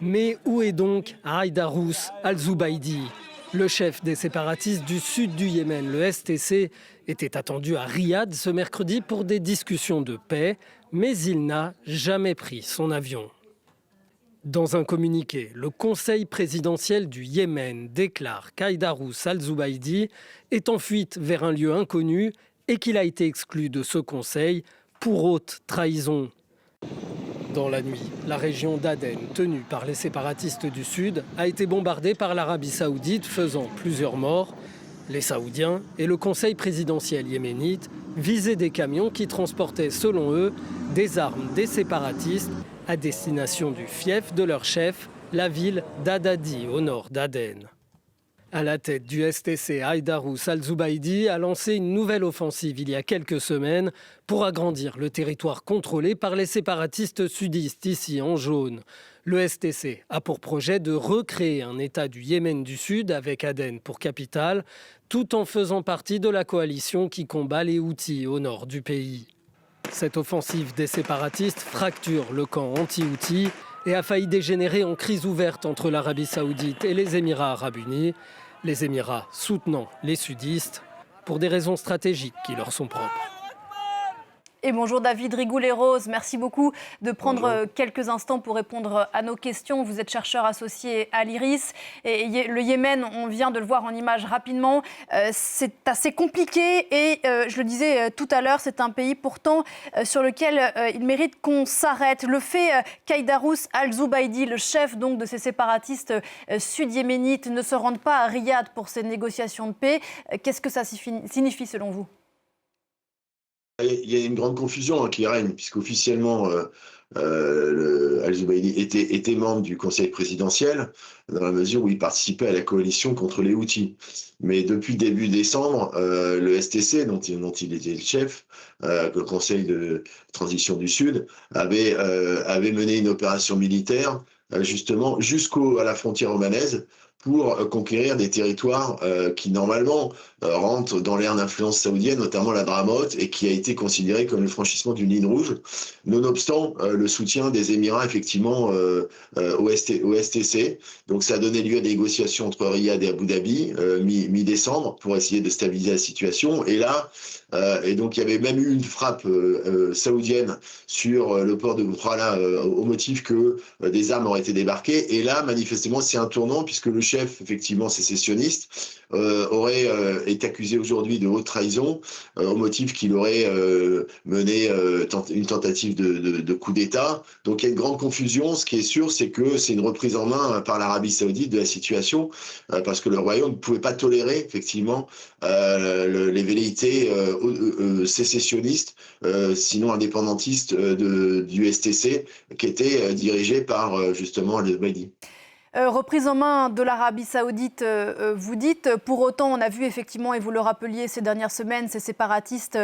Mais où est donc Haïdarous al-Zubaidi? Le chef des séparatistes du sud du Yémen, le STC, était attendu à Riyad ce mercredi pour des discussions de paix, mais il n'a jamais pris son avion. Dans un communiqué, le Conseil présidentiel du Yémen déclare qu'Haïdarous al-Zubaidi est en fuite vers un lieu inconnu et qu'il a été exclu de ce conseil pour haute trahison. Dans la nuit, la région d'Aden, tenue par les séparatistes du Sud, a été bombardée par l'Arabie saoudite, faisant plusieurs morts. Les Saoudiens et le Conseil présidentiel yéménite visaient des camions qui transportaient, selon eux, des armes des séparatistes à destination du fief de leur chef, la ville d'Adadi, au nord d'Aden. À la tête du STC, Haïdarous al-Zubaidi a lancé une nouvelle offensive il y a quelques semaines pour agrandir le territoire contrôlé par les séparatistes sudistes, ici en jaune. Le STC a pour projet de recréer un État du Yémen du Sud avec Aden pour capitale, tout en faisant partie de la coalition qui combat les Houthis au nord du pays. Cette offensive des séparatistes fracture le camp anti-Houthi et a failli dégénérer en crise ouverte entre l'Arabie saoudite et les Émirats arabes unis, les Émirats soutenant les sudistes pour des raisons stratégiques qui leur sont propres. Et bonjour David Rigoulet-Rose, merci beaucoup de prendre quelques instants pour répondre à nos questions. Vous êtes chercheur associé à l'IRIS et le Yémen, on vient de le voir en image rapidement, c'est assez compliqué et je le disais tout à l'heure, c'est un pays pourtant sur lequel il mérite qu'on s'arrête. Le fait qu'Haïdarous al-Zubaidi, le chef donc de ces séparatistes sud-yéménites, ne se rende pas à Riyad pour ces négociations de paix, qu'est-ce que ça signifie selon vous ? Il y a une grande confusion qui règne, puisqu'officiellement, al-Zubaidi était membre du Conseil présidentiel, dans la mesure où il participait à la coalition contre les Houthis. Mais depuis début décembre, le STC, dont il était le chef, le Conseil de transition du Sud, avait mené une opération militaire, justement, jusqu'à la frontière omanaise, pour conquérir des territoires qui, normalement, rentrent dans l'ère d'influence saoudienne, notamment la Dramote, et qui a été considéré comme le franchissement d'une ligne rouge, nonobstant le soutien des Émirats, effectivement, au STC. Donc ça a donné lieu à des négociations entre Riyad et Abu Dhabi, mi-décembre, pour essayer de stabiliser la situation. Et là, et donc il y avait même eu une frappe saoudienne sur le port de Boutrala au motif que des armes auraient été débarquées. Et là, manifestement, c'est un tournant, puisque le chef, effectivement, sécessionniste, est accusé aujourd'hui de haute trahison au motif qu'il aurait mené une tentative de coup d'État. Donc il y a une grande confusion. Ce qui est sûr, c'est que c'est une reprise en main par l'Arabie saoudite de la situation, parce que le royaume ne pouvait pas tolérer, effectivement, les velléités sécessionnistes, sinon indépendantistes du STC, qui était dirigé par justement al-Zubaidi. Reprise en main de l'Arabie saoudite, vous dites. Pour autant, on a vu effectivement, et vous le rappeliez ces dernières semaines, ces séparatistes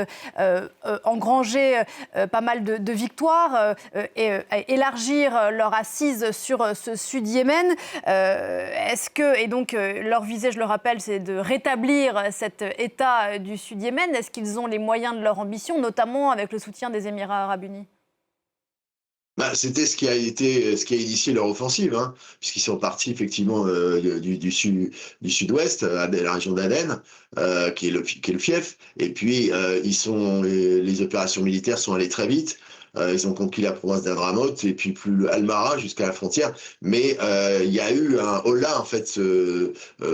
engranger pas mal de victoires et élargir leur assise sur ce sud-Yémen. Et donc leur visée, je le rappelle, c'est de rétablir cet État du sud-Yémen. Est-ce qu'ils ont les moyens de leur ambition, notamment avec le soutien des Émirats arabes unis ? C'était ce qui a initié leur offensive, hein, puisqu'ils sont partis effectivement du sud-ouest, la région d'Aden, qui est le fief, et puis les opérations militaires sont allées très vite. Ils ont conquis la province d'Hadramaut et puis plus Al-Mara jusqu'à la frontière. Mais il y a eu un holà en fait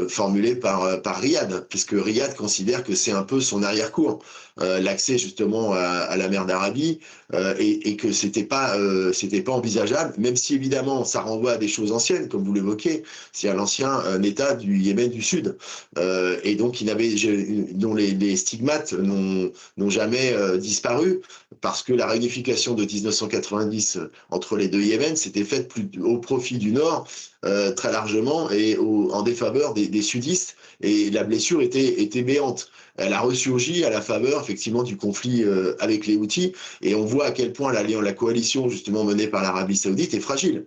formulé par Riyad, puisque Riyad considère que c'est un peu son arrière-cour, l'accès justement à la mer d'Arabie, et que c'était pas envisageable, même si évidemment ça renvoie à des choses anciennes, comme vous l'évoquez, c'est à l'ancien État du Yémen du Sud, et donc dont les stigmates n'ont jamais disparu, parce que la réunification de 1990 entre les deux Yémen s'était faite au profit du Nord, très largement, et en défaveur des sudistes, et la blessure était béante. Elle a ressurgi à la faveur effectivement du conflit avec les Houthis, et on voit à quel point la coalition justement menée par l'Arabie saoudite est fragile,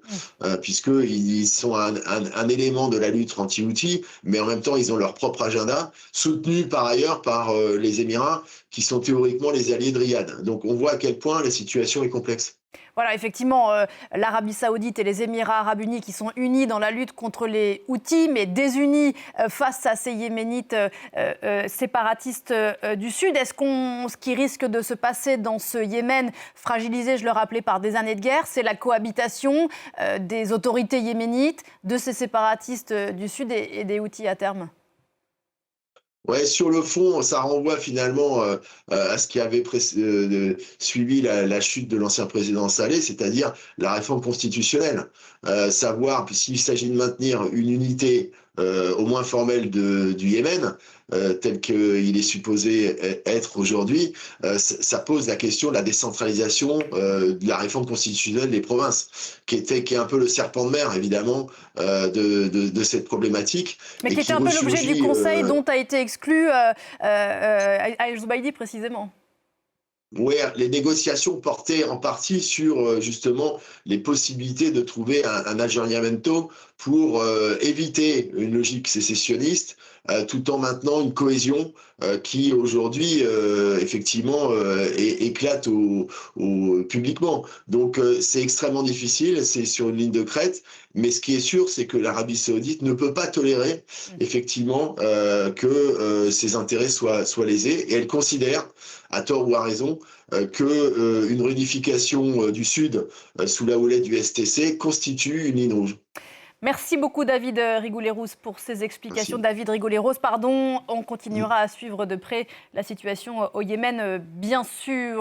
puisqu'ils sont un élément de la lutte anti-Houthi, mais en même temps ils ont leur propre agenda, soutenu par ailleurs par les Émirats, qui sont théoriquement les alliés de Riyad. Donc on voit à quel point la situation est complexe. Voilà, effectivement, l'Arabie Saoudite et les Émirats Arabes Unis qui sont unis dans la lutte contre les Houthis, mais désunis face à ces Yéménites séparatistes du Sud. Ce qui risque de se passer dans ce Yémen, fragilisé, je le rappelais, par des années de guerre, c'est la cohabitation des autorités yéménites, de ces séparatistes du Sud et des Houthis à terme? Ouais, sur le fond, ça renvoie finalement à ce qui avait suivi la chute de l'ancien président Saleh, c'est-à-dire la réforme constitutionnelle. Savoir s'il s'agit de maintenir une unité au moins formelle du Yémen, tel qu'il est supposé être aujourd'hui, ça pose la question de la décentralisation de la réforme constitutionnelle des provinces, qui est un peu le serpent de mer, évidemment, de cette problématique. Mais Et qui était un peu l'objet du ressurgit, Conseil dont a été exclu Al-Zubaydi précisément. Oui, les négociations portaient en partie sur justement les possibilités de trouver un aggiornamento pour éviter une logique sécessionniste, tout en maintenant une cohésion qui aujourd'hui effectivement éclate publiquement. Donc c'est extrêmement difficile, c'est sur une ligne de crête, mais ce qui est sûr, c'est que l'Arabie Saoudite ne peut pas tolérer effectivement que ses intérêts soient lésés, et elle considère, à tort ou à raison, qu'une réunification du Sud sous la houlette du STC constitue une ligne rouge. Merci beaucoup David Rigoulet-Rousse pour ces explications. Merci. David Rigoulet-Rousse, pardon. On continuera à suivre de près la situation au Yémen, bien sûr.